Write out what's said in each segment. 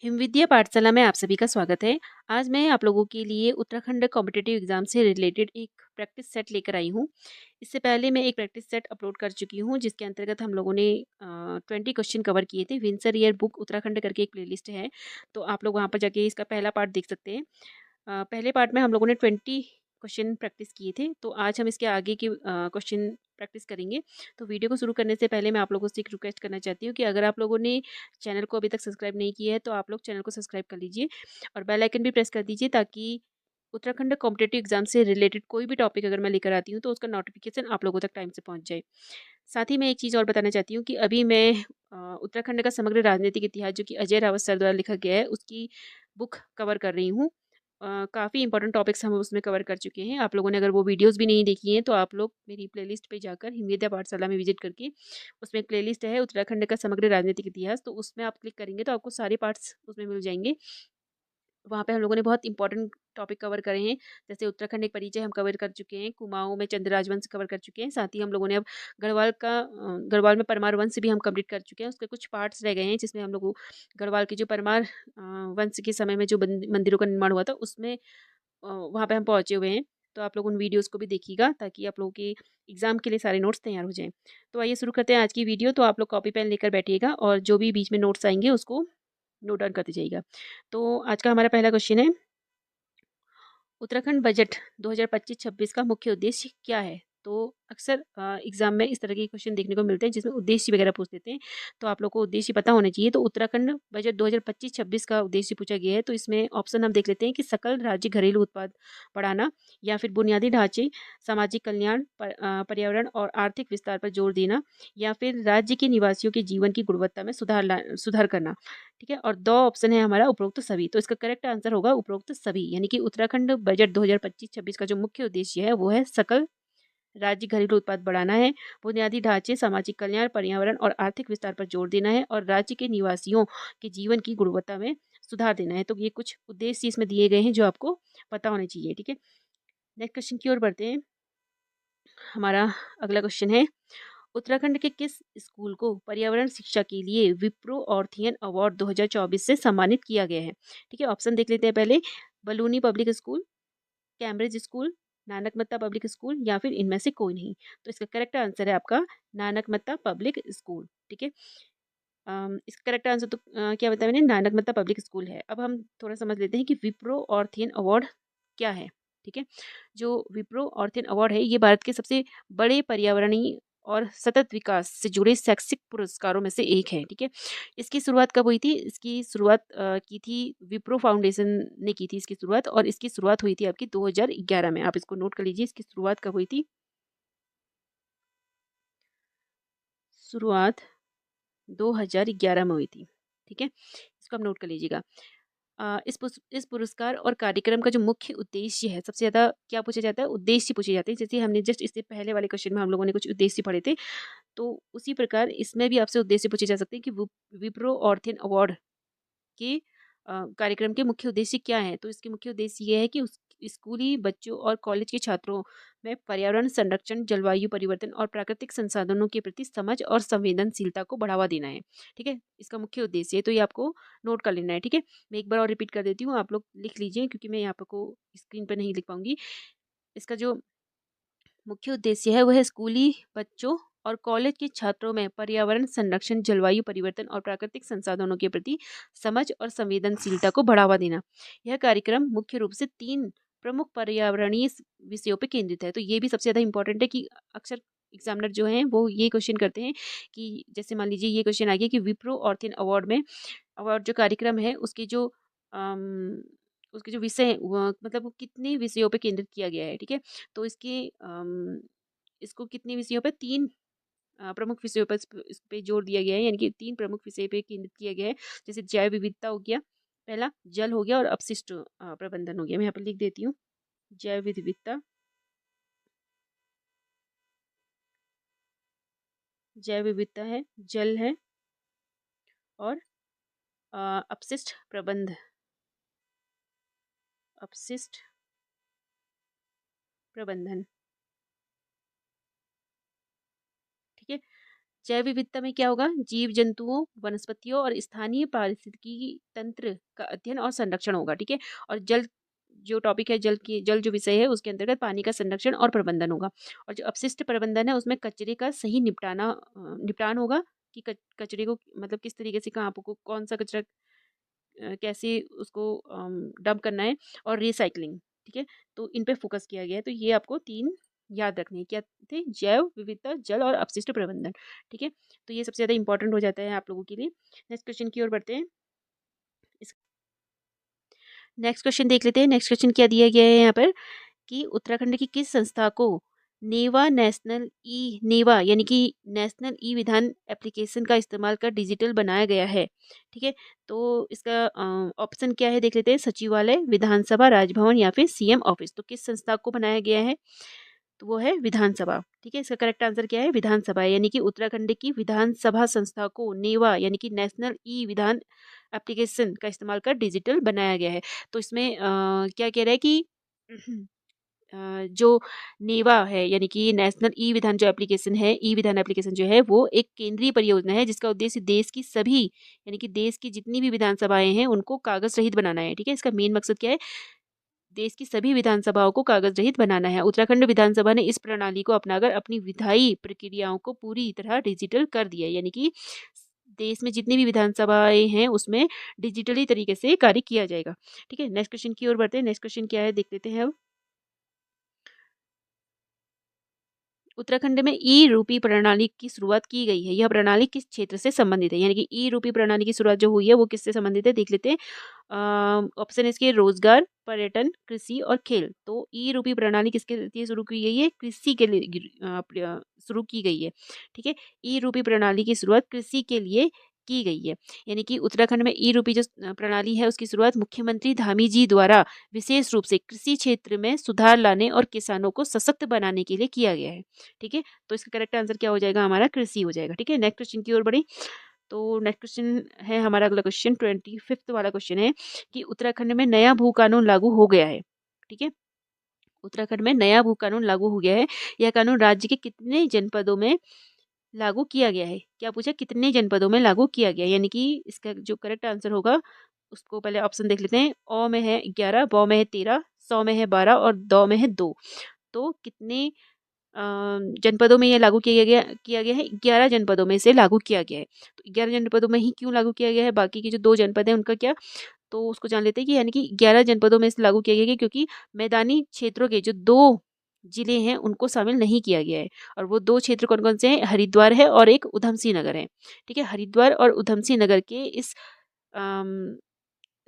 हिमविद्या पाठशाला में आप सभी का स्वागत है। आज मैं आप लोगों के लिए उत्तराखंड कॉम्पिटिटिव एग्जाम से रिलेटेड एक प्रैक्टिस सेट लेकर आई हूँ। इससे पहले मैं एक प्रैक्टिस सेट अपलोड कर चुकी हूँ जिसके अंतर्गत हम लोगों ने 20 क्वेश्चन कवर किए थे। विंसर ईयर बुक उत्तराखंड करके एक प्लेलिस्ट है, तो आप लोग वहाँ पर जाके इसका पहला पार्ट देख सकते हैं। पहले पार्ट में हम लोगों ने 20 क्वेश्चन प्रैक्टिस किए थे, तो आज हम इसके आगे के क्वेश्चन प्रैक्टिस करेंगे। तो वीडियो को शुरू करने से पहले मैं आप लोगों से एक रिक्वेस्ट करना चाहती हूँ कि अगर आप लोगों ने चैनल को अभी तक सब्सक्राइब नहीं किया है तो आप लोग चैनल को सब्सक्राइब कर लीजिए और बेल आइकन भी प्रेस कर दीजिए, ताकि उत्तराखंड कॉम्पिटिटिव एग्जाम से रिलेटेड कोई भी टॉपिक अगर मैं लेकर आती हूँ तो उसका नोटिफिकेशन आप लोगों तक टाइम से पहुँच जाए। साथ ही मैं एक चीज़ और बताना चाहती हूँ कि अभी मैं उत्तराखंड का समग्र राजनीतिक इतिहास जो कि अजय रावत सर द्वारा लिखा गया है उसकी बुक कवर कर रही हूँ। काफ़ी इंपॉर्टेंट टॉपिक्स हम उसमें कवर कर चुके हैं। आप लोगों ने अगर वो वीडियोस भी नहीं देखी हैं तो आप लोग मेरी प्लेलिस्ट पे जाकर हिमविद्या पाठशाला में विजिट करके, उसमें एक प्लेलिस्ट है उत्तराखंड का समग्र राजनीतिक इतिहास, तो उसमें आप क्लिक करेंगे तो आपको सारे पार्ट्स उसमें मिल जाएंगे। वहाँ पे हम लोगों ने बहुत इंपॉर्टेंट टॉपिक कवर करे हैं, जैसे उत्तराखंड एक परिचय हम कवर कर चुके हैं, कुमाऊँ में चंद्र राजवंश कवर कर चुके हैं, साथ ही हम लोगों ने अब गढ़वाल में परमार वंश भी हम कंप्लीट कर चुके हैं। उसके कुछ पार्ट्स रह गए हैं जिसमें हम लोग गढ़वाल के जो परमार वंश के समय में जो मंदिरों का निर्माण हुआ था उसमें वहाँ पे हम पहुँचे हुए हैं। तो आप लोग उन वीडियोज़ को भी देखिएगा ताकि आप लोगों के एग्ज़ाम के लिए सारे नोट्स तैयार हो जाएँ। तो आइए शुरू करते हैं आज की वीडियो। तो आप लोग कॉपी पेन लेकर बैठिएगा और जो भी बीच में नोट्स आएँगे उसको नोट डाउन करते जाइएगा। तो आज का हमारा पहला क्वेश्चन है, उत्तराखंड बजट 2025-26 का मुख्य उद्देश्य क्या है? तो अक्सर एग्जाम में इस तरह के क्वेश्चन देखने को मिलते हैं जिसमें उद्देश्य वगैरह पूछ देते हैं, तो आप लोग को उद्देश्य पता होना चाहिए। तो उत्तराखंड बजट 2025-26 का उद्देश्य पूछा गया है, तो इसमें ऑप्शन हम देख लेते हैं कि सकल राज्य घरेलू उत्पाद बढ़ाना, या फिर बुनियादी ढांचे, सामाजिक कल्याण, पर्यावरण और आर्थिक विस्तार पर जोर देना, या फिर राज्य के निवासियों के जीवन की गुणवत्ता में सुधार करना। ठीक है, और 2 ऑप्शन है हमारा उपरोक्त सभी। तो इसका करेक्ट आंसर होगा उपरोक्त सभी, यानी कि उत्तराखंड बजट 2025-26 का जो मुख्य उद्देश्य है वो है सकल राज्य घरेलू उत्पाद बढ़ाना है, बुनियादी ढांचे, सामाजिक कल्याण, पर्यावरण और आर्थिक विस्तार पर जोर देना है, और राज्य के निवासियों के जीवन की गुणवत्ता में सुधार देना है। तो ये कुछ उद्देश्य इसमें दिए गए हैं जो आपको पता होने चाहिए। ठीक है, नेक्स्ट क्वेश्चन की ओर बढ़ते हैं। हमारा अगला क्वेश्चन है, उत्तराखंड के किस स्कूल को पर्यावरण शिक्षा के लिए विप्रो ऑर्थियन अवार्ड 2024 से सम्मानित किया गया है? ठीक है, ऑप्शन देख लेते हैं पहले। Baluni public school, Cambridge school, Nanak Matta public school, या फिर इनमें से कोई नहीं। तो इसका करेक्ट आंसर है आपका नानक मत्ता पब्लिक स्कूल। ठीक है, इसका करेक्ट आंसर तो क्या बताया मैंने, नानक मत्ता पब्लिक स्कूल है। अब हम थोड़ा समझ लेते हैं कि विप्रो ऑर्थियन अवार्ड क्या है। ठीक है, जो विप्रो ऑर्थियन अवार्ड है ये भारत के सबसे बड़े पर्यावरणीय और सतत विकास से जुड़े शैक्षिक पुरस्कारों में से एक है। ठीक है, इसकी शुरुआत कब हुई थी? इसकी शुरुआत की थी विप्रो फाउंडेशन ने की थी इसकी शुरुआत, और इसकी शुरुआत हुई थी आपकी 2011 में। आप इसको नोट कर लीजिए, इसकी शुरुआत कब हुई थी? शुरुआत 2011 में हुई थी। ठीक है, इसको आप नोट कर लीजिएगा। इस पुरस्कार और कार्यक्रम का जो मुख्य उद्देश्य है, सबसे ज़्यादा क्या पूछा जाता है? उद्देश्य पूछे जाते हैं। जैसे हमने जस्ट इससे पहले वाले क्वेश्चन में हम लोगों ने कुछ उद्देश्य पढ़े थे, तो उसी प्रकार इसमें भी आपसे उद्देश्य पूछे जा सकते हैं कि विप्रो ऑर्थियन अवार्ड के कार्यक्रम के मुख्य उद्देश्य क्या हैं? तो इसके मुख्य उद्देश्य ये है कि उस स्कूली बच्चों और कॉलेज के छात्रों में पर्यावरण संरक्षण, जलवायु परिवर्तन और प्राकृतिक संसाधनों के प्रति समझ और संवेदनशीलता को बढ़ावा देना है। ठीक है? इसका मुख्य उद्देश्य है, तो ये आपको नोट कर लेना है। ठीक है? मैं एक बार और रिपीट कर देती हूँ, आप लोग लिख लीजिए क्योंकि मैं यहाँ पे को स्क्रीन पे नहीं लिख पाऊँगी। इसका जो मुख्य उद्देश्य है वह स्कूली बच्चों और कॉलेज के छात्रों में पर्यावरण संरक्षण, जलवायु परिवर्तन और प्राकृतिक संसाधनों के प्रति समझ और संवेदनशीलता को बढ़ावा देना। यह कार्यक्रम मुख्य रूप से 3 प्रमुख पर्यावरणीय विषयों पर केंद्रित है। तो ये भी सबसे ज़्यादा इंपॉर्टेंट है कि अक्सर एग्जामिनर जो हैं वो ये क्वेश्चन करते हैं कि जैसे मान लीजिए ये क्वेश्चन आ गया कि विप्रो ऑर्थियन अवार्ड में अवार्ड जो कार्यक्रम है अम, उसके जो विषय हैं मतलब वो कितने विषयों पे केंद्रित किया गया है। ठीक है, तो इसको कितने विषयों पे 3 प्रमुख विषयों पर इस पे जोर दिया गया है, यानी कि 3 प्रमुख विषय पे केंद्रित किया गया है। जैसे जैव विविधता हो गया, पहला जल हो गया, और अपशिष्ट प्रबंधन हो गया। मैं यहाँ पर लिख देती हूँ, जैव विविधता, जैव विविधता है, जल है, और अपशिष्ट अपशिष्ट प्रबंधन। ठीक है, जैव विविधता में क्या होगा? जीव जंतुओं, वनस्पतियों और स्थानीय पारिस्थितिकी तंत्र का अध्ययन और संरक्षण होगा, ठीक है? और जल जो टॉपिक है, जल जो विषय है उसके अंतर्गत पानी का संरक्षण और प्रबंधन होगा। और जो अपशिष्ट प्रबंधन है उसमें कचरे का सही निपटान होगा कि कचरे को मतलब किस तरीके से कहाँ को कौन सा कचरा कैसे उसको डंप करना है, और रिसाइक्लिंग, ठीक है? तो इन पे फोकस किया गया है। तो ये आपको 3 याद रखने हैं। क्या थे? जैव विविधता, जल और अपशिष्ट प्रबंधन, ठीक है? तो ये सबसे ज़्यादा इम्पोर्टेंट हो जाता है आप लोगों के लिए। नेक्स्ट क्वेश्चन की ओर बढ़ते हैं। इस नेक्स्ट क्वेश्चन देख लेते हैं। नेक्स्ट क्वेश्चन क्या दिया गया है यहाँ पर कि उत्तराखंड की किस संस्था को नेवा यानी कि नेशनल ई विधान एप्लीकेशन का इस्तेमाल कर डिजिटल बनाया गया है, ठीक है? तो इसका ऑप्शन क्या है देख लेते हैं। सचिवालय, विधानसभा, राजभवन या फिर सीएम ऑफिस। तो किस संस्था को बनाया गया है? तो वो है विधानसभा, ठीक है? इसका करेक्ट आंसर क्या है? विधानसभा, यानी कि उत्तराखंड की विधानसभा संस्था को नेवा यानी कि नेशनल ई विधान एप्लीकेशन का इस्तेमाल कर डिजिटल बनाया गया है। तो इसमें क्या कह रहा है कि जो नेवा है यानी कि नेशनल ई विधान जो एप्लीकेशन है, ई विधान एप्लीकेशन जो है वो एक केंद्रीय परियोजना है जिसका उद्देश्य देश की सभी यानी कि देश की जितनी भी विधानसभाएं हैं उनको कागज रहित बनाना है, ठीक है? इसका मेन मकसद क्या है? देश की सभी विधानसभाओं को कागज रहित बनाना है। उत्तराखंड विधानसभा ने इस प्रणाली को अपनाकर अपनी विधायी प्रक्रियाओं को पूरी तरह डिजिटल कर दिया है, यानी कि देश में जितनी भी विधानसभाएं हैं उसमें डिजिटली तरीके से कार्य किया जाएगा, ठीक है? नेक्स्ट क्वेश्चन की ओर बढ़ते हैं। नेक्स्ट क्वेश्चन क्या है देख लेते हैं अब। उत्तराखंड में ई रूपी प्रणाली की शुरुआत की गई है। यह प्रणाली किस क्षेत्र से संबंधित है? यानी कि ई रूपी प्रणाली की शुरुआत जो हुई है वो किससे संबंधित है देख लेते हैं। ऑप्शन इसके रोजगार, पर्यटन, कृषि और खेल। तो ई रूपी प्रणाली किसके लिए शुरू की गई है? कृषि के लिए शुरू की गई है, ठीक है? ई रूपी प्रणाली की शुरुआत कृषि के लिए की गई है, यानी कि उत्तराखंड में ई रूपी जो प्रणाली है उसकी शुरुआत मुख्यमंत्री धामी जी द्वारा विशेष रूप से कृषि क्षेत्र में सुधार लाने और किसानों को सशक्त बनाने के लिए किया गया है, ठीक है? तो इसका करेक्ट आंसर क्या हो जाएगा? हमारा कृषि हो जाएगा, ठीक है? नेक्स्ट क्वेश्चन की ओर बढ़े। तो नेक्स्ट क्वेश्चन है हमारा अगला क्वेश्चन 25th वाला क्वेश्चन है कि उत्तराखंड में नया भू कानून लागू हो गया है, ठीक है? उत्तराखंड में नया भू कानून लागू हो गया है। यह कानून राज्य के कितने जनपदों में लागू किया गया है? क्या पूछा? कितने जनपदों में लागू किया गया है? यानी कि इसका जो करेक्ट आंसर होगा उसको पहले ऑप्शन देख लेते हैं। अ में है 11, ब में है 13, स में है 12 और द में है 2। तो कितने अ, जनपदों में ये लागू किया गया है? 11 जनपदों में इसे लागू किया गया है। तो 11 जनपदों में ही क्यों लागू किया गया है? बाकी के जो 2 जनपद हैं उनका क्या? तो उसको जान लेते हैं कि यानी कि 11 जनपदों में इसे लागू किया गया है क्योंकि मैदानी क्षेत्रों के जो 2 जिले हैं उनको शामिल नहीं किया गया है। और वो 2 क्षेत्र कौन-कौन से हैं? हरिद्वार है और एक उधमसिंह नगर है, ठीक है? हरिद्वार और उधमसिंह नगर के इस अम,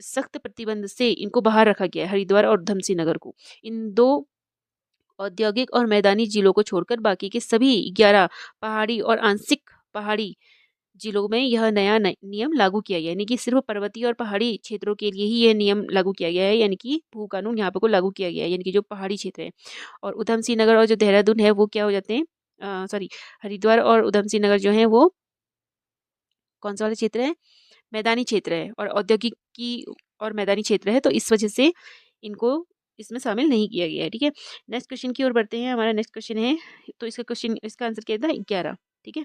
सख्त प्रतिबंध से इनको बाहर रखा गया है, हरिद्वार और उधमसिंह नगर को। इन 2 औद्योगिक और मैदानी जिलों को छोड़कर बाकी के सभी 11 पहाड़ी और आंशिक पहाड़ी जिलों में यह नया नियम लागू किया गया है, यानी कि सिर्फ पर्वतीय और पहाड़ी क्षेत्रों के लिए ही यह नियम लागू किया गया है, यानी कि भू कानून यहाँ पे को लागू किया गया है, यानी कि जो पहाड़ी क्षेत्र है। और उधम सिंह नगर और जो देहरादून है वो क्या हो जाते हैं? सॉरी, हरिद्वार और उधम सिंह नगर जो है वो कौन सा वाले क्षेत्र है? मैदानी क्षेत्र है और औद्योगिक की और मैदानी क्षेत्र है, तो इस वजह से इनको इसमें शामिल नहीं किया गया है, ठीक है? नेक्स्ट क्वेश्चन की ओर बढ़ते हैं। हमारा नेक्स्ट क्वेश्चन है, तो इसका आंसर क्या था? 11, ठीक है?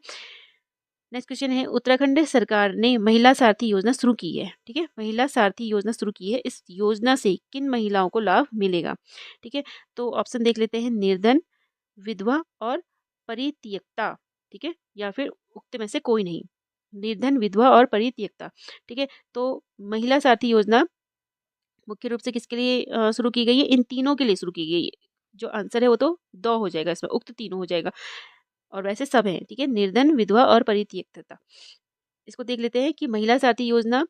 नेक्स्ट क्वेश्चन है, उत्तराखंड सरकार ने महिला सारथी योजना शुरू की है, ठीक है? महिला सारथी योजना शुरू की है। इस योजना से किन महिलाओं को लाभ मिलेगा, ठीक है? तो ऑप्शन देख लेते हैं। निर्धन, विधवा और परित्यक्ता, ठीक है? या फिर उक्त में से कोई नहीं। निर्धन, विधवा और परित्यक्ता, ठीक है? तो महिला सारथी योजना मुख्य रूप से किसके लिए शुरू की गई है? इन तीनों के लिए शुरू की गई है। जो आंसर है वो तो द हो जाएगा, इसमें उक्त तीनों हो जाएगा। और वैसे सब हैं, ठीक है? निर्धन, विधवा और परित्यक्तता। इसको देख लेते हैं कि महिला साथी योजना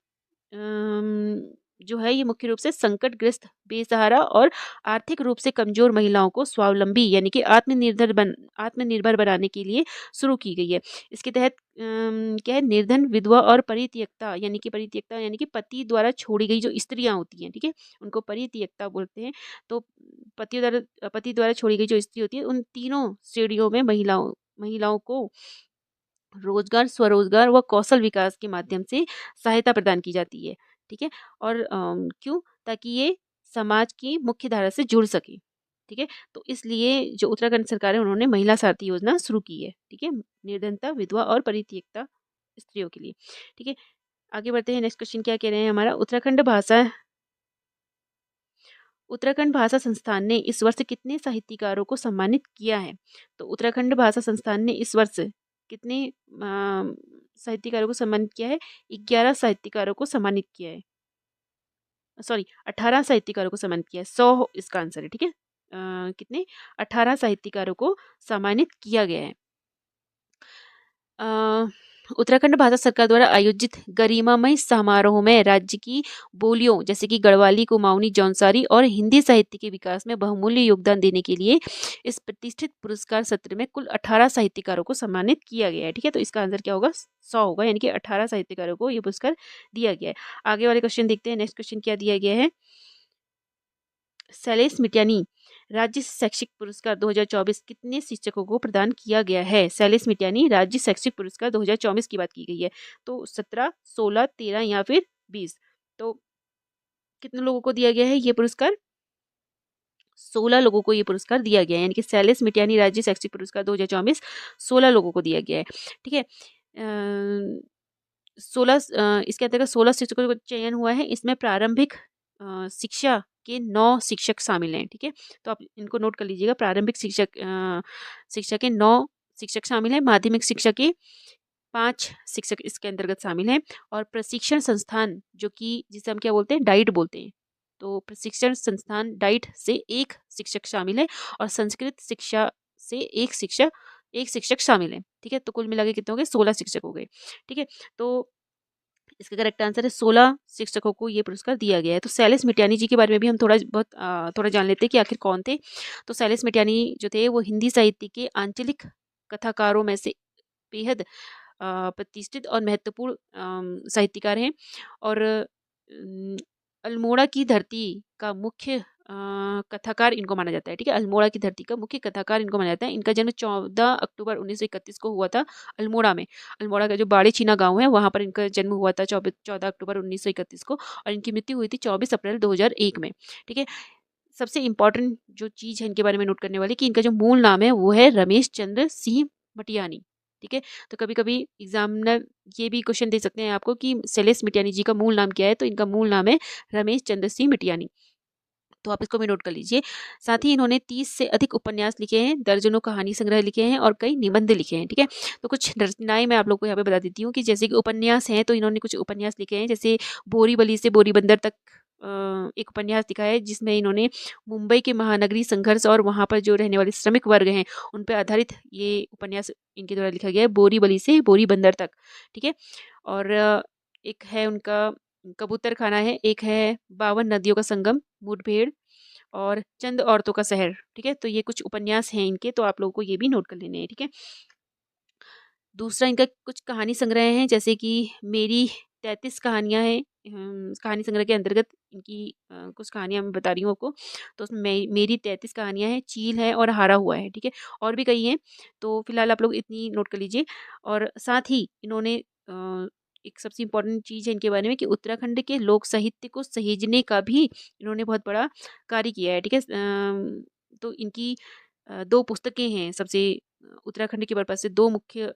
जो है ये मुख्य रूप से संकटग्रस्त, बेसहारा और आर्थिक रूप से कमजोर महिलाओं को स्वावलंबी यानी कि आत्मनिर्भर बनाने के लिए शुरू की गई है। इसके तहत क्या है? निर्धन, विधवा और परित्यक्ता यानी कि पति द्वारा छोड़ी गई जो स्त्रियां होती हैं, ठीक है? उनको परित्यक्ता बोलते हैं। तो पति द्वारा छोड़ी गई जो स्त्री होती है उन तीनों श्रेणियों में महिलाओं महिलाओं को रोजगार, स्वरोजगार व कौशल विकास के माध्यम से सहायता प्रदान की जाती है, ठीक है? और क्यों? ताकि ये समाज की मुख्य धारा से जुड़ सके। ठीक है। तो इसलिए जो उत्तराखंड सरकार है उन्होंने महिला सारथी योजना शुरू की है, ठीक है, निर्धनता, विधवा और परित्यक्ता स्त्रियों के लिए, ठीक है। आगे बढ़ते हैं, नेक्स्ट क्वेश्चन क्या कह रहे हैं हमारा, उत्तराखंड भाषा संस्थान ने इस वर्ष कितने साहित्यकारों को सम्मानित किया है? तो उत्तराखंड भाषा संस्थान ने इस वर्ष कितने साहित्यकारों को सम्मानित किया है? 11 साहित्यकारों को सम्मानित किया है, सॉरी 18 साहित्यकारों को सम्मानित किया है, 100 इसका आंसर है, ठीक है। कितने? 18 साहित्यकारों को सम्मानित किया गया है। अ, उत्तराखंड भाषा सरकार द्वारा आयोजित गरिमामय समारोह में राज्य की बोलियों जैसे कि गढ़वाली, कुमाऊनी, जौनसारी और हिंदी साहित्य के विकास में बहुमूल्य योगदान देने के लिए इस प्रतिष्ठित पुरस्कार सत्र में कुल 18 साहित्यकारों को सम्मानित किया गया है, ठीक है। तो इसका आंसर क्या होगा? 100 होगा, यानी कि 18 साहित्यकारों को ये पुरस्कार दिया गया है। आगे वाले क्वेश्चन देखते हैं, नेक्स्ट क्वेश्चन क्या दिया गया है। शैलेश मिटियानी राज्य शैक्षिक पुरस्कार 2024 कितने शिक्षकों को प्रदान किया गया है? शैलेश मिटियानी राज्य शैक्षिक पुरस्कार 2024 की बात की गई है। तो 17, 16, 13 या फिर 20। तो कितने लोगों को दिया गया है ये पुरस्कार? 16 लोगों को ये पुरस्कार दिया गया है, यानी कि शैलेश मिटियानी राज्य शैक्षिक पुरस्कार 2024 16 लोगों को दिया गया है, ठीक है। 16 इसके अंतर्गत 16 शिक्षकों का चयन हुआ है। इसमें प्रारंभिक शिक्षा के 9 शिक्षक शामिल हैं, ठीक है। तो आप इनको नोट कर लीजिएगा, प्रारंभिक शिक्षा के 9 शिक्षक शामिल हैं, माध्यमिक शिक्षा के 5 शिक्षक इसके अंतर्गत शामिल हैं, और प्रशिक्षण संस्थान जो कि जिसे हम क्या बोलते हैं, डाइट बोलते हैं, तो प्रशिक्षण संस्थान डाइट से 1 शिक्षक शामिल है, और संस्कृत शिक्षा से 1 शिक्षक शामिल है, ठीक है। तो कुल मिला के कितने हो गए? 16 शिक्षक हो गए, ठीक है। तो इसका करेक्ट आंसर है 16 शिक्षकों को ये पुरस्कार दिया गया है। तो शैलेश मिटियानी जी के बारे में भी हम थोड़ा जान लेते हैं कि आखिर कौन थे। तो शैलेश मिटियानी जो थे वो हिंदी साहित्य के आंचलिक कथाकारों में से बेहद प्रतिष्ठित और महत्वपूर्ण साहित्यकार हैं, और अल्मोड़ा की धरती का मुख्य कथाकार इनको माना जाता है, ठीक है। अल्मोड़ा की धरती का मुख्य कथाकार इनको माना जाता है। इनका जन्म 14 अक्टूबर 1931 को हुआ था अल्मोड़ा में। अल्मोड़ा का जो बाड़े छीना गांव है वहां पर इनका जन्म हुआ था 14 अक्टूबर 1931 को, और इनकी मृत्यु हुई थी 24 अप्रैल 2001 में, ठीक है। सबसे इंपॉर्टेंट जो चीज़ है इनके बारे में नोट करने वाली कि इनका जो मूल नाम है वो है रमेश चंद्र सिंह मटियानी, ठीक है। तो कभी कभी एग्जामिनर ये भी क्वेश्चन दे सकते हैं आपको कि शैलेश मिटियानी जी का मूल नाम क्या है, तो इनका मूल नाम है रमेश चंद्र सिंह मिटियानी, तो आप इसको भी नोट कर लीजिए। साथ ही इन्होंने 30 से अधिक उपन्यास लिखे हैं, दर्जनों कहानी संग्रह लिखे हैं और कई निबंध लिखे हैं, ठीक है। तो कुछ रचनाएं मैं आप लोग को यहाँ पे बता देती हूँ कि जैसे कि उपन्यास हैं, तो इन्होंने कुछ उपन्यास लिखे हैं, जैसे बोरीवली से बोरीबंदर तक एक उपन्यास लिखा है जिसमें इन्होंने मुंबई के महानगरी संघर्ष और वहाँ पर जो रहने वाले श्रमिक वर्ग हैं उन पर आधारित ये उपन्यास इनके द्वारा लिखा गया है, बोरीवली से बोरीबंदर तक, ठीक है। और एक है उनका कबूतर खाना है, एक है 52 नदियों का संगम, मुठभेड़ और चंद औरतों का शहर, ठीक है। तो ये कुछ उपन्यास हैं इनके, तो आप लोगों को ये भी नोट कर लेने हैं, ठीक है। दूसरा इनका कुछ कहानी संग्रह हैं, जैसे कि मेरी 33 कहानियां हैं। कहानी संग्रह के अंतर्गत इनकी कुछ कहानियां मैं बता रही हूँ आपको। तो उसमें मेरी 33 कहानियां हैं, चील है और हारा हुआ है, ठीक है। और भी कई हैं, तो फिलहाल आप लोग इतनी नोट कर लीजिए। और साथ ही इन्होंने एक सबसे इम्पोर्टेंट चीज़ है इनके बारे में कि उत्तराखंड के लोक साहित्य को सहेजने का भी इन्होंने बहुत बड़ा कार्य किया है, ठीक है। तो इनकी 2 पुस्तकें हैं, सबसे उत्तराखंड के पर्पज से 2 मुख्य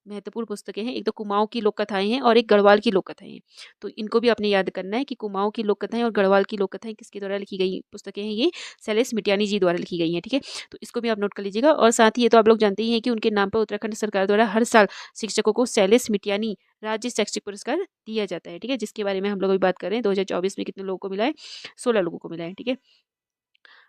महत्वपूर्ण पुस्तकें हैं। एक तो कुमाऊँ की लोक कथाएँ हैं और एक गढ़वाल की लोक कथाएँ हैं। तो इनको भी आपने याद करना है कि कुमाऊँ की लोक कथाएँ और गढ़वाल की लोक कथाएँ किसके द्वारा लिखी गई पुस्तकें हैं, ये शैलेश मिटियानी जी द्वारा लिखी गई हैं, ठीक है। तो इसको भी आप नोट कर लीजिएगा। और साथ ही ये तो आप लोग जानते ही हैं कि उनके नाम पर उत्तराखंड सरकार द्वारा हर साल शिक्षकों को शैलेश मिटियानी राज्य शैक्षिक पुरस्कार दिया जाता है, ठीक है। जिसके बारे में हम लोग अभी बात कर रहे हैं, 2024 में कितने लोगों को मिला है? 16 लोगों को मिला है, ठीक है।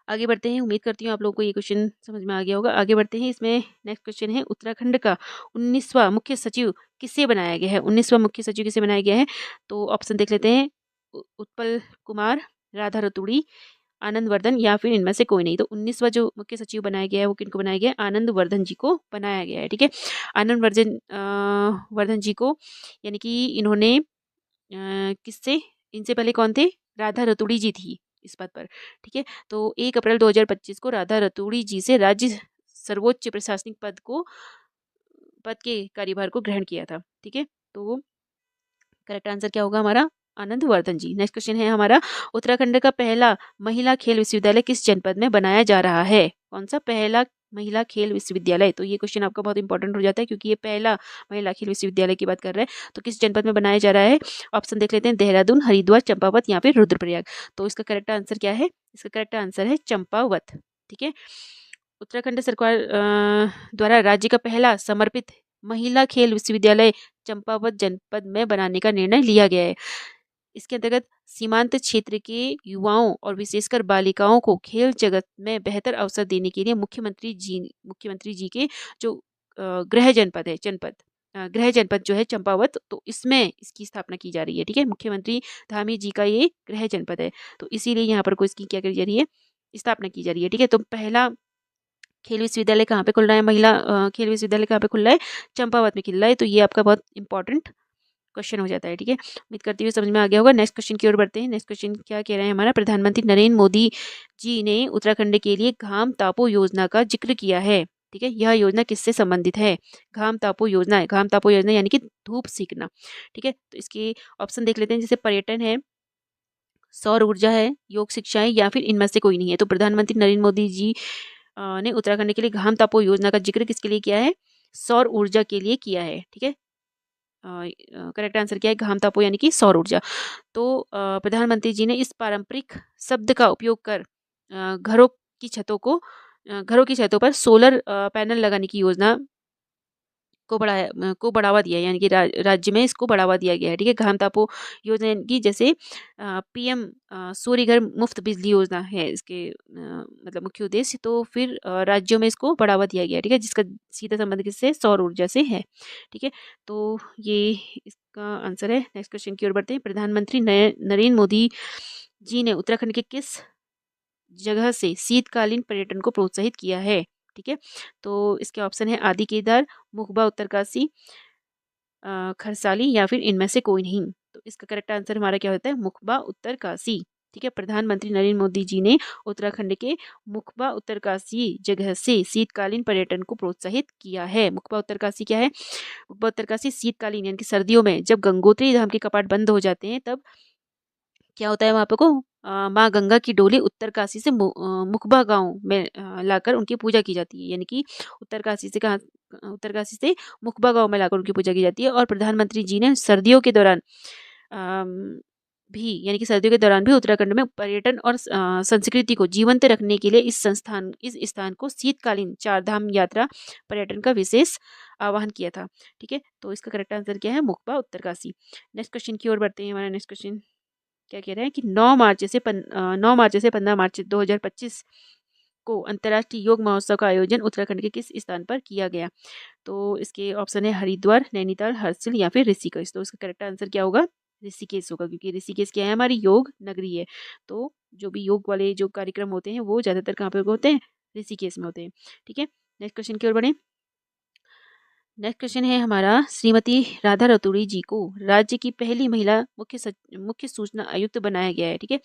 आगे बढ़ते हैं, उम्मीद करती हूँ आप लोगों को ये क्वेश्चन समझ में आ गया होगा। आगे बढ़ते हैं, इसमें नेक्स्ट क्वेश्चन है, उत्तराखंड का 19वां मुख्य सचिव किसे बनाया गया है? 19वां मुख्य सचिव किसे बनाया गया है? तो ऑप्शन देख लेते हैं, उत्पल कुमार, राधा रतूड़ी, आनंद वर्धन या फिर इनमें से कोई नहीं। तो 19वां जो मुख्य सचिव बनाया गया है वो किनको बनाया गया है? आनंद वर्धन जी को बनाया गया है, ठीक है। आनंद वर्धन जी को, यानी कि इन्होंने किससे, इनसे पहले कौन थे? राधा रतूड़ी जी थी इस पद पर, ठीक है। तो 1 अप्रैल 2025 को राधा रतूड़ी जी से राज्य सर्वोच्च प्रशासनिक पद के कार्यभार को ग्रहण किया था, ठीक है। तो करेक्ट आंसर क्या होगा हमारा? आनंदवर्धन जी। नेक्स्ट क्वेश्चन है हमारा, उत्तराखंड का पहला महिला खेल विश्वविद्यालय किस जनपद में बनाया जा रहा है? कौन सा पहला महिला खेल विश्वविद्यालय? तो ये क्वेश्चन आपका बहुत इंपॉर्टेंट हो जाता है क्योंकि ये पहला महिला खेल विश्वविद्यालय की बात कर रहे हैं। तो किस जनपद में बनाया जा रहा है? ऑप्शन देख लेते हैं, देहरादून, हरिद्वार, चंपावत या फिर रुद्रप्रयाग। तो इसका करेक्ट आंसर क्या है? इसका करेक्ट आंसर है चंपावत। ठीक है। उत्तराखंड सरकार द्वारा राज्य का पहला समर्पित महिला खेल विश्वविद्यालय चंपावत जनपद में बनाने का निर्णय लिया गया है। इसके अंतर्गत सीमांत क्षेत्र के युवाओं और विशेषकर बालिकाओं को खेल जगत में बेहतर अवसर देने के लिए मुख्यमंत्री जी के जो गृह जनपद है जनपद गृह जनपद जो है चंपावत, तो इसमें इसकी स्थापना की जा रही है। ठीक है, मुख्यमंत्री धामी जी का ये गृह जनपद है, तो इसीलिए यहाँ पर को इसकी क्या करी जा रही है, स्थापना की जा रही है। ठीक है, तो पहला खेल विश्वविद्यालय कहाँ पे खुल रहा है, महिला खेल विश्वविद्यालय कहाँ पे खुल रहा है? चंपावत में खुल रहा है। तो ये आपका बहुत इंपॉर्टेंट क्वेश्चन हो जाता है। ठीक है, उम्मीद करती हूँ समझ में आ गया होगा। नेक्स्ट क्वेश्चन की ओर बढ़ते हैं। नेक्स्ट क्वेश्चन क्या कह रहे हैं हमारा, प्रधानमंत्री नरेंद्र मोदी जी ने उत्तराखंड के लिए घाम तापो योजना का जिक्र किया है। ठीक है, यह योजना किससे संबंधित है? घाम तापो योजना है, घाम तापो योजना यानी कि धूप सीखना। ठीक है, तो इसके ऑप्शन देख लेते हैं, जैसे पर्यटन है, सौर ऊर्जा है, योग शिक्षा है, या फिर इनमें से कोई नहीं है। तो प्रधानमंत्री नरेंद्र मोदी जी ने उत्तराखंड के लिए घाम तापो योजना का जिक्र किसके लिए किया है? सौर ऊर्जा के लिए किया है। ठीक है, करेक्ट आंसर क्या है? घाम तापो यानी कि सौर ऊर्जा। तो प्रधानमंत्री जी ने इस पारंपरिक शब्द का उपयोग कर घरों की छतों पर सोलर पैनल लगाने की योजना को बढ़ावा दिया है, यानी कि राज्य में इसको बढ़ावा दिया गया है। ठीक है, घाम तापो योजना यानी कि जैसे पीएम सूर्य घर मुफ्त बिजली योजना है इसके मतलब मुख्य उद्देश्य, तो फिर राज्यों में इसको बढ़ावा दिया गया है। ठीक है, जिसका सीधा संबंध किससे? सौर ऊर्जा से है। ठीक है, तो ये इसका आंसर है। नेक्स्ट क्वेश्चन की ओर बढ़ते हैं। प्रधानमंत्री नरेंद्र मोदी जी ने उत्तराखंड के किस जगह से शीतकालीन पर्यटन को प्रोत्साहित किया है? ठीक है, तो इसके ऑप्शन है, आदि केदार, मुखबा उत्तरकाशी, खरसाली या फिर इनमें से कोई नहीं। तो इसका करेक्ट आंसर हमारा क्या होता है? मुखबा उत्तरकाशी। ठीक है, प्रधानमंत्री नरेंद्र मोदी जी ने उत्तराखंड के मुखबा उत्तरकाशी जगह से शीतकालीन पर्यटन को प्रोत्साहित किया है। मुखबा उत्तरकाशी क्या है? मुखबा उत्तरकाशी शीतकालीन यानी कि सर्दियों में जब गंगोत्री धाम के कपाट बंद हो जाते हैं, तब क्या होता है वहाँ पे को माँ गंगा की डोली उत्तरकाशी से मुखबा गांव में लाकर उनकी पूजा की जाती है। यानी कि उत्तरकाशी से मुखबा गांव में लाकर उनकी पूजा की जाती है। और प्रधानमंत्री जी ने सर्दियों के दौरान अम, यानी कि सर्दियों के दौरान भी उत्तराखंड में पर्यटन और संस्कृति को जीवंत रखने के लिए इस स्थान को शीतकालीन चार धाम यात्रा पर्यटन का विशेष आह्वान किया था। ठीक है, तो इसका करेक्ट आंसर क्या है? मुखबा उत्तरकाशी। नेक्स्ट क्वेश्चन की ओर बढ़ते हैं। हमारा नेक्स्ट क्वेश्चन क्या कह रहे हैं कि 9 मार्च से 15 मार्च 2025 को अंतर्राष्ट्रीय योग महोत्सव का आयोजन उत्तराखंड के किस स्थान पर किया गया? तो इसके ऑप्शन है, हरिद्वार, नैनीताल, हर्षिल या फिर ऋषिकेश। तो इसका करेक्ट आंसर क्या होगा? ऋषिकेश होगा, क्योंकि ऋषिकेश क्या है? हमारी योग नगरी है। तो जो भी योग वाले जो कार्यक्रम होते हैं वो ज्यादातर कहाँ पे होते हैं? ऋषिकेश में होते हैं। ठीक है, नेक्स्ट क्वेश्चन की ओर बढ़े। नेक्स्ट क्वेश्चन है हमारा, श्रीमती राधा रतूड़ी जी को राज्य की पहली महिला मुख्य सूचना आयुक्त बनाया गया है। ठीक है,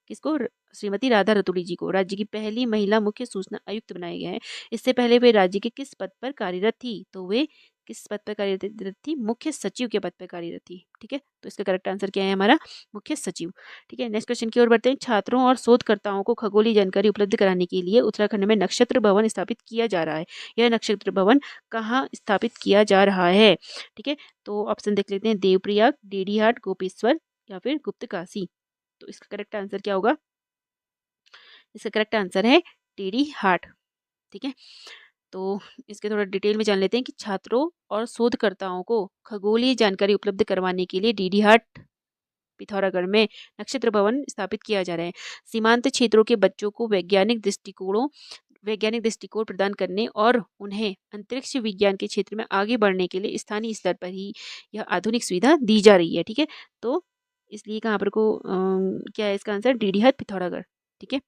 किसको? श्रीमती राधा रतूड़ी जी को राज्य की पहली महिला मुख्य सूचना आयुक्त बनाया गया है। इससे पहले वे राज्य के किस पद पर कार्यरत थी? तो वे किस पद पर कार्यरत थी? मुख्य सचिव के पद पर कार्यरत थी। ठीक है, तो इसका करेक्ट आंसर क्या है हमारा? मुख्य सचिव। ठीक है, नेक्स्ट क्वेश्चन की ओर बढ़ते हैं। छात्रों और शोधकर्ताओं को खगोलीय जानकारी उपलब्ध कराने के लिए उत्तराखंड में नक्षत्र भवन स्थापित किया जा रहा है। यह नक्षत्र भवन कहाँ स्थापित किया जा रहा है? ठीक है, तो ऑप्शन देख लेते हैं, देवप्रयाग, डेडीहाट, गोपेश्वर या फिर गुप्तकाशी। तो इसका करेक्ट आंसर क्या होगा? इसका करेक्ट आंसर है टेढ़ी हाट। ठीक है, तो इसके थोड़ा डिटेल में जान लेते हैं कि छात्रों और शोधकर्ताओं को खगोलीय जानकारी उपलब्ध करवाने के लिए डीडी हाट पिथौरागढ़ में नक्षत्र भवन स्थापित किया जा रहा है। सीमांत क्षेत्रों के बच्चों को वैज्ञानिक दृष्टिकोण प्रदान करने और उन्हें अंतरिक्ष विज्ञान के क्षेत्र में आगे बढ़ने के लिए स्थानीय स्तर पर ही यह आधुनिक सुविधा दी जा रही है। ठीक है, तो इसलिए कहाँ पर को क्या है इसका आंसर? डीडीहाट पिथौरागढ़। ठीक है,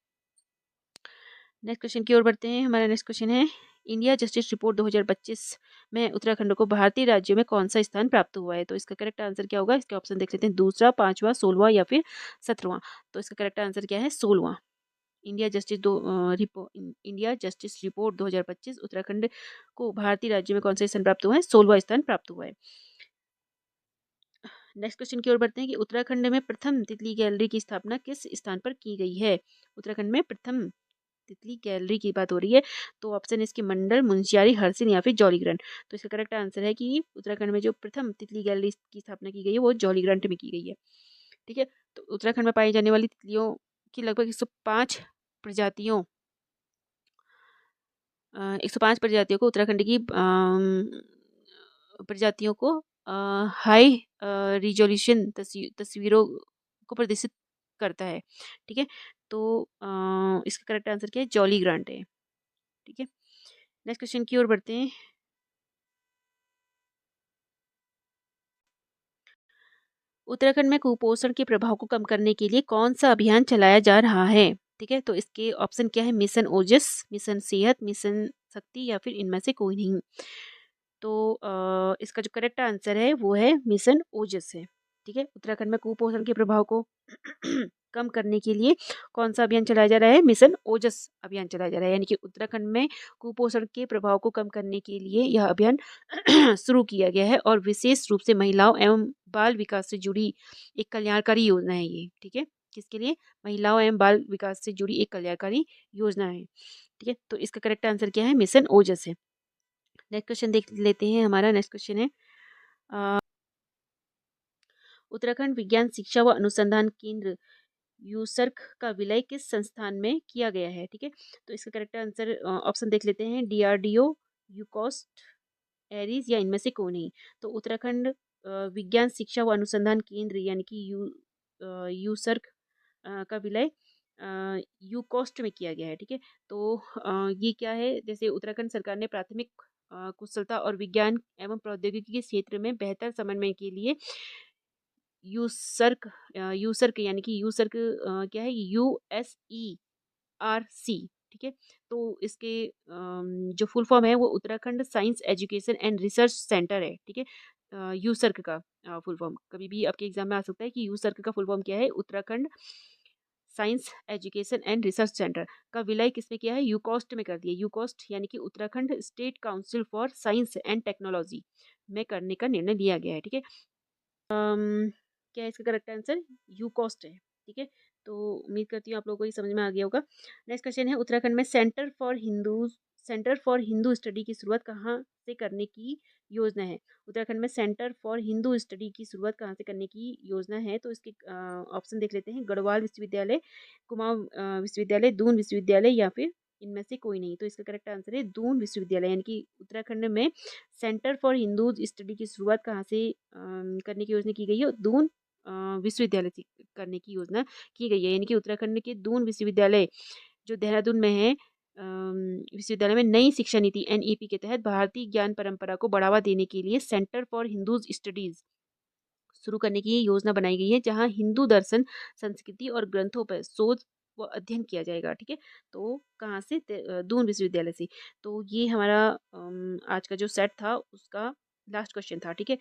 नेक्स्ट क्वेश्चन की ओर बढ़ते हैं। हमारा नेक्स्ट क्वेश्चन है, इंडिया जस्टिस रिपोर्ट 2025 में उत्तराखंड को भारतीय राज्यों में कौन सा स्थान प्राप्त हुआ है? तो इसका करेक्ट आंसर क्या होगा? इसके ऑप्शन देख लेते हैं, दूसरा, पांचवा, 16वां या फिर 17वां। तो इसका करेक्ट आंसर क्या है? 16वां। इंडिया जस्टिस रिपोर्ट 2025 उत्तराखंड को भारतीय राज्य में कौन सा स्थान प्राप्त हुआ है? 16वां स्थान प्राप्त हुआ है। नेक्स्ट क्वेश्चन की ओर बढ़ते हैं कि उत्तराखंड में प्रथम तितली गैलरी की स्थापना किस स्थान पर की गई है। उत्तराखंड में प्रथम तितली गैलरी की बात हो रही है, तो ऑप्शन है इसके मंडल, मुंशियारी, हरसिन या फिर जौलीग्रांट। तो इसका करेक्ट आंसर है कि उत्तराखंड में जो प्रथम तितली गैलरी की स्थापना की गई है वो जौलीग्रांट में की गई है। ठीक है, तो उत्तराखंड में पाई जाने वाली तितलियों की लगभग 105 प्रजातियों 105 प्रजातियों को उत्तराखंड की प्रजातियों को हाई रिजोल्यूशन तस्वीरों को प्रदर्शित करता है। ठीक है, तो इसका करेक्ट आंसर क्या है, जॉली ग्रांट है। ठीक है, नेक्स्ट क्वेश्चन की ओर बढ़ते हैं। उत्तराखंड में कुपोषण के प्रभाव को कम करने के लिए कौन सा अभियान चलाया जा रहा है। ठीक है, तो इसके ऑप्शन क्या है, मिशन ओजस, मिशन सेहत, मिशन शक्ति या फिर इनमें से कोई नहीं। तो इसका जो करेक्ट आंसर है वो है मिशन ओजस है। ठीक है, उत्तराखंड में कुपोषण के प्रभाव को कम करने के लिए कौन सा अभियान चलाया जा रहा है, मिशन ओजस अभियान चलाया जा रहा है। यानी कि उत्तराखंड में कुपोषण के प्रभाव को कम करने के लिए यह अभियान शुरू किया गया है और विशेष रूप से महिलाओं एवं बाल विकास से जुड़ी एक कल्याणकारी योजना है ये। ठीक है, किसके लिए, महिलाओं एवं बाल विकास से जुड़ी एक कल्याणकारी योजना है। ठीक है, तो इसका करेक्ट आंसर क्या है, मिशन ओजस है। नेक्स्ट क्वेश्चन देख लेते हैं। हमारा नेक्स्ट क्वेश्चन है उत्तराखंड विज्ञान शिक्षा व अनुसंधान केंद्र यूसर्क का विलय किस संस्थान में किया गया है। ठीक है, तो इसका करेक्ट आंसर ऑप्शन देख लेते हैं, डीआरडीओ, यूकॉस्ट, एरीज या इनमें से कोई नहीं। तो उत्तराखंड विज्ञान शिक्षा व अनुसंधान केंद्र यानी कि यूसर्क का विलय यूकॉस्ट में किया गया है। ठीक है, तो ये क्या है, जैसे उत्तराखंड सरकार ने प्राथमिक कुशलता और विज्ञान एवं प्रौद्योगिकी के क्षेत्र में बेहतर समन्वय के लिए यूसर्क यूसर्क यानी कि यूसर्क क्या है, USERC। ठीक है, तो इसके जो फुल फॉर्म है वो Uttarakhand science education and research centre है। ठीक है, यूसर्क का फुल फॉर्म कभी भी आपके एग्जाम में आ सकता है कि यूसर्क का फुल फॉर्म क्या है, Uttarakhand science education and research centre का विलय किसमें किया है, यूकॉस्ट में कर दिया। यूकॉस्ट यानी कि Uttarakhand state council for science and technology में करने का निर्णय लिया गया है। ठीक है, क्या है इसका करेक्ट आंसर, यू कॉस्ट है। ठीक है, तो उम्मीद करती हूँ आप लोगों को ये समझ में आ गया होगा। नेक्स्ट क्वेश्चन है उत्तराखंड में सेंटर फॉर हिंदू स्टडी की शुरुआत कहाँ से करने की योजना है। उत्तराखंड में सेंटर फॉर हिंदू स्टडी की शुरुआत कहाँ से करने की योजना है। तो इसके ऑप्शन देख लेते हैं, गढ़वाल विश्वविद्यालय, कुमाऊं विश्वविद्यालय, दून विश्वविद्यालय या फिर इनमें से कोई नहीं। तो इसका करेक्ट आंसर है दून विश्वविद्यालय। यानी कि उत्तराखंड में सेंटर फॉर हिंदू स्टडी की शुरुआत कहाँ से करने की योजना की गई है, दून विश्वविद्यालय से करने की योजना की गई है। यानी कि उत्तराखंड के दून विश्वविद्यालय जो देहरादून में है, विश्वविद्यालय में नई शिक्षा नीति NEP के तहत भारतीय ज्ञान परंपरा को बढ़ावा देने के लिए सेंटर फॉर हिंदूज स्टडीज शुरू करने की योजना बनाई गई है, जहां हिंदू दर्शन, संस्कृति और ग्रंथों पर शोध व अध्ययन किया जाएगा। ठीक है, तो कहाँ से, दून विश्वविद्यालय से। तो ये हमारा आज का जो सेट था उसका लास्ट क्वेश्चन था। ठीक है,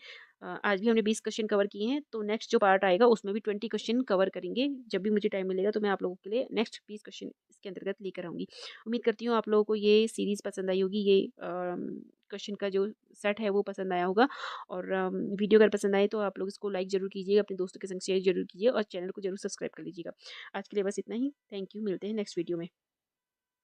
आज भी हमने 20 क्वेश्चन कवर किए हैं, तो नेक्स्ट जो पार्ट आएगा उसमें भी 20 क्वेश्चन कवर करेंगे। जब भी मुझे टाइम मिलेगा तो मैं आप लोगों के लिए नेक्स्ट 20 क्वेश्चन इसके अंतर्गत लेकर आऊँगी। उम्मीद करती हूँ आप लोगों को ये सीरीज़ पसंद आई होगी, ये क्वेश्चन का जो सेट है वो पसंद आया होगा। और वीडियो अगर पसंद आए तो आप लोग इसको लाइक ज़रूर कीजिएगा, अपने दोस्तों के संग शेयर ज़रूर कीजिए और चैनल को ज़रूर सब्सक्राइब कर लीजिएगा। आज के लिए बस इतना ही। थैंक यू, मिलते हैं नेक्स्ट वीडियो में।